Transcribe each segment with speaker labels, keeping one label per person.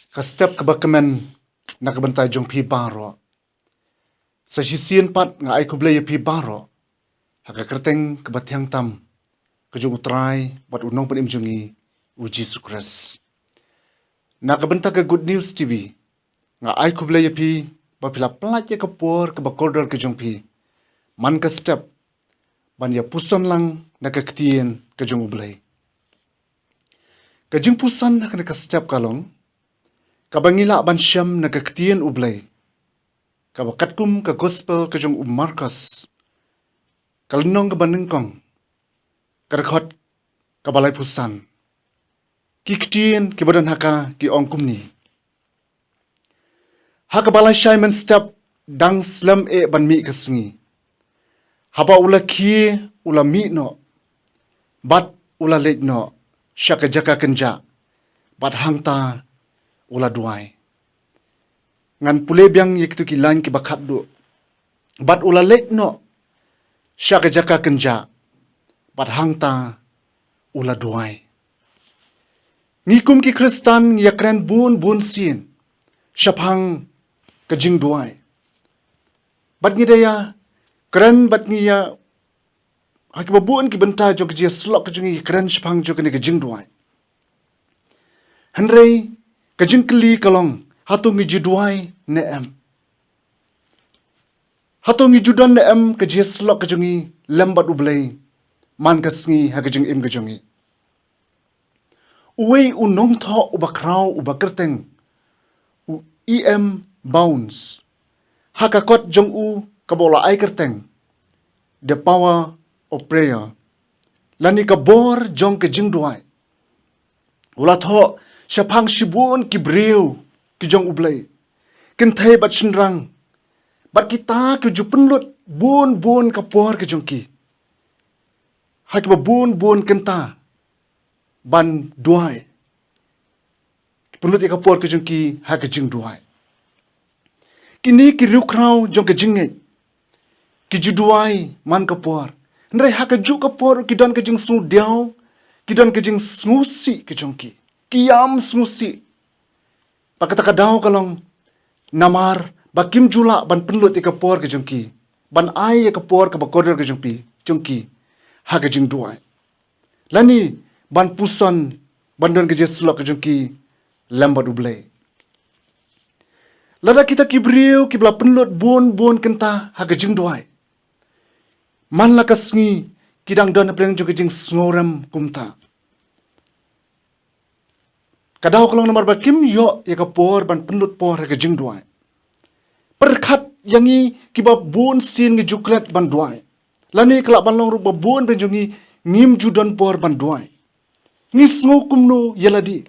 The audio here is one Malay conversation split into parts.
Speaker 1: Ka step ka bakamen na kabantay jong pi baro. Sa sisian pat nga ay kublay pi baro. Haka kyrteng kabatyang tam. Kajong utray bat unong panim jongi U Jisu Khrist. Na kabanta ka Good News TV. Nga ay kublay pi bapila pelatya kapor kabakordor kajong pi. Man ka step ban ya puson lang na Ka Ktien kajong U Blei. Kajingpuson na ka step kalong. Kabangila mynsiem na Ka Ktien U Blei. Kabakatkum ka gospel kajong Markos. Kalinong kabanengkong. Karakot kabalay pusan. Ki Ktien kibadan haka ki ong kumni. Haka balay syay men step dang slam ban mi ka sngi. Haba ula ki ula mi no. Bat ula lek no. Syaka jaka kynja. Bat hangta ula duai. Ngan pule biang yaitu ki lain ki bakat du. Bat ula lek no. Syaka jaka kynja. Bat hangta ula duai. Ngikum ki Kristan ya kren bun sin. Syapang kajing duai. Bat ngidaya kren bat ngiya akibabuan ki benta jong kajia slok kajing kren syapang jong kajing duai. Henry kajing keli kalong hatu ngijuduai neem. Hatu ngijudan neem kajia slok kajing lembat U Blei. Man kasngi ha kajing im kajongi. Uwei unong tho ubakraw ubakyrteng. U bounce. Hakakot jong u kabola ay kyrteng. The power of prayer. Lani kabor jong kajing duai. Ulat ho syapang shibun kibriw ki jong U Blei. Kentay bat shinrang. Bat kita kejupenlut bun kapor ki jong ki. Hai bun kenta. Ban duai. Penlut ikapor ki jong ki ha kajing duai. Kini ki riu kraw jong kajing ngay. Ki juduai man kapor. Nrai ha kaju kapor ki don kajing sudiaw. Ki don kajing snusi ki jong ki. Kiyam snusi. Pakata kadaw kalong namar bakim jula ban penlut ikapor ki jong ki. Ban ay ikapor kabakodor ki jong ki. Ha kajing duai. Lani ban puson bandon kajing slok kajing ki lembat U Blei. Lada kita kibriu kibla penlut bun kenta ha kajing duai. Manla kasngi kidang don apreng jong kajing sngoram kumta. Kadaw kalong namar bakim yo yakapor ban penlut por ha kajing duai. Perkat yangi kiba bun sin ngejuklet ban duai. Lani kelak ban long rupa bun benjongi ngim judon por ban duai. Ni sngo kumno yaladi.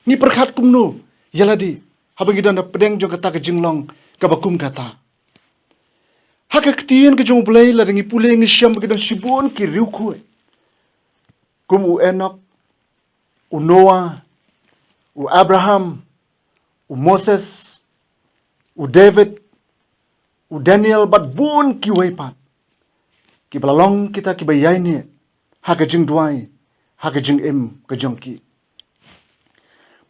Speaker 1: Ni perkat kumno yaladi. Habang gidan na pedeng jong kata kajing long kabakum kata. Haka Ktien kajong U Blei la dengi pule ngisyam gidan shibun ki riu kue. Kum U Enoch, U Noah, U Abraham, U Moses, U David, U Daniel bat bun ki weipat. Ki balalong kita ki bayay ni ha kajing duai, ha kajing im kajong ki.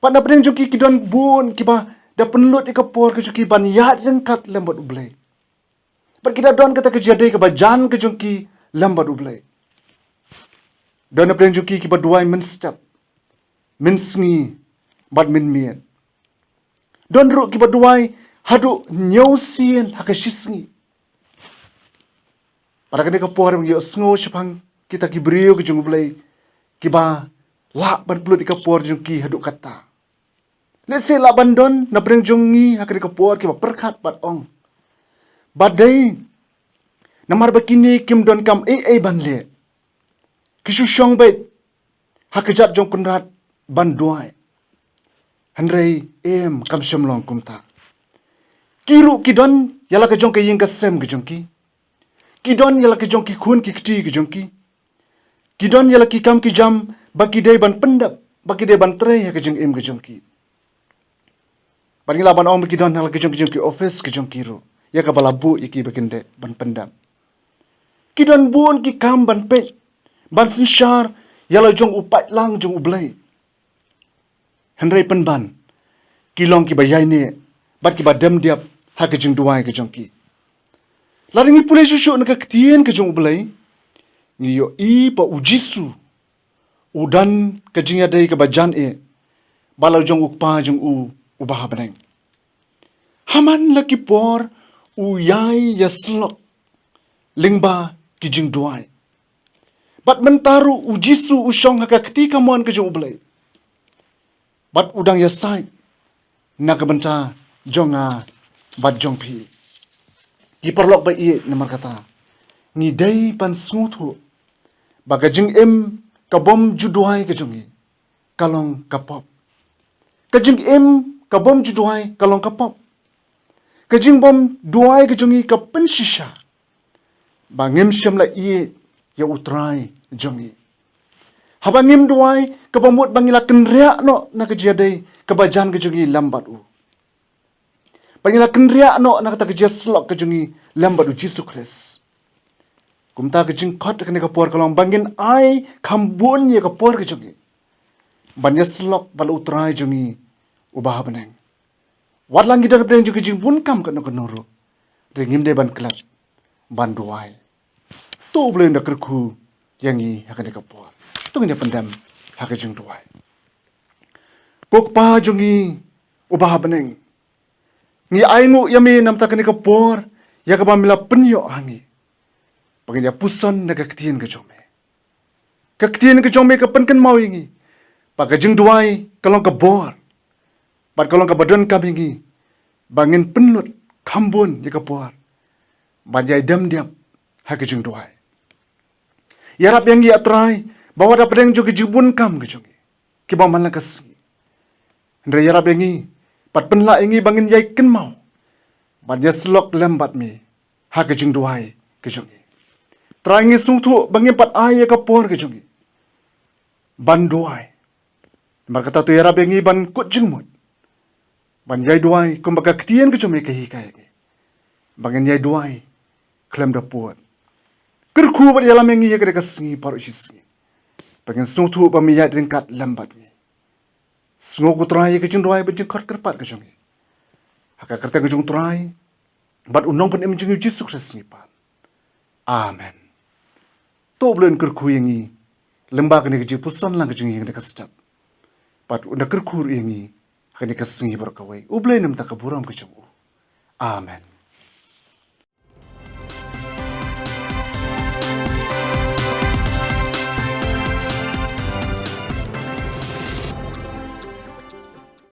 Speaker 1: Pat na pedeng jong ki kidon bun ki ba da penlut ikapor kajong ki ban yat lengkat lembat U Blei. Pat kita don kata kejadai ke bajan kajong ki lembat U Blei. Don na pedeng jong ki ba duai menstep, sngi bat mien. Don ru ki ba duai hadu nyosien ha kashisngi. Para kene kapor yo sngo syapang kita kibriu ke jong U Blei kiba la ban pelut ikapor jong ki haduk kata. Let's say la bandon na preng jong ngi ha kene kapor kiba perkat bat ong. Badai namar bakini kim don kam ban le. Kisu syong bait ha kejat jong kunrat ban duai. Hanrei kam syamlong kumta. Kiru kidon yala ke jong ke ying kasem ke jong ki. Kidon yala ki jong ki kun ki kti ki jong ki. Kidon yala ki kam ki jam baki day ban pendap, baki day ban tray ha ki jong im ki jong ki. Panila ban ong kidon yala ki jong ki office ki jong ki ro. Ya ka balabu yaki bakinde ban pendap. Kidon bun ki kam ban pet, ban sinsyar yala jong upat lang jong U Blei. Henry penban kilong ki bayai ne bat ki badam diap ha ke jing duai ke jong ki laring i pulai susu na Ka Ktien ke jong U Blei ngi yo i pa U Jisu udan ke jing ya dai ke bajan balau jong ukpa jong u bah baneng haman laki por u yai ya slok lingba ki jing duai bat mentaru U Jisu u shong ha Ka Kti kamon ke jong U Blei bat udang ya sai na ke benta jonga bat jong phi ki perlok ba i namar kata ni dai pan smuthu baga jing ka bom juduai ke jongi kalong kapop ka jing ka bom juduai kalong kapop ka jing bom duai ke jongi ka pen shisha bangim syam la i ya utrai jongi habangim duai ka bomut bangila kenria no na ke jadai ka bajan ke jongi lambat u bangila kenria no na kata ke jeslok ke jongi lambat U Jisu Khrist kumta ke jing khot ke ne ka por kalong bangin ai khambun ye ka por ke jongi banya slok bal utrai jongi ubah beneng watlang gidar beneng jongi jing bun kam ke no kenoro ringim de ban klat ban duai to blei ndak kerku yangi hakane ka por tungnya pendam hake jing duai kok pa jongi ubah beneng ngi aingu yami namta kene ka por ya ka bamila penyo hangi pagnya puson na Ka Ktien ke jome Ka Ktien ke jome ka penken mau ingi paga jing duai kalong ka bor pat kalong ka badon kamingi bangin penlut kambun ya ka por banjai dam diap hake jing duai iarap yang ia trai bawa da pedeng jo ke jibun kam ke jongi ki ba manla kasi ndre iarap yangi pat penla ingi bangin yai ken mau banya slok lambat mi ha ke jing duai ke jongi trangi sungthu bangin pat ai ka por ke jongi ban duai mar kata tu iarap yangi ban kut jingmut ban yai duai kum Ka Ktien ke jome ke hi kai bangin yai duai klem da puat kerku ba yalam yangi ya ke sngi paru sngi bangin sungthu ba mi ya ringkat lambat mi sngo ku trai ke jing duai ba jing khot kerpat ke jongi haka kyrteng ke jong trai bat unong pen im jing U Jisu Khrist ni pan amen to blen kerku yangi lemba ke ne ke jingpuson lang ke jing yang de kastat pat unda kerku yangi haka ne ka sngi bar kawai U Blei nam ta ka buram ke jong amen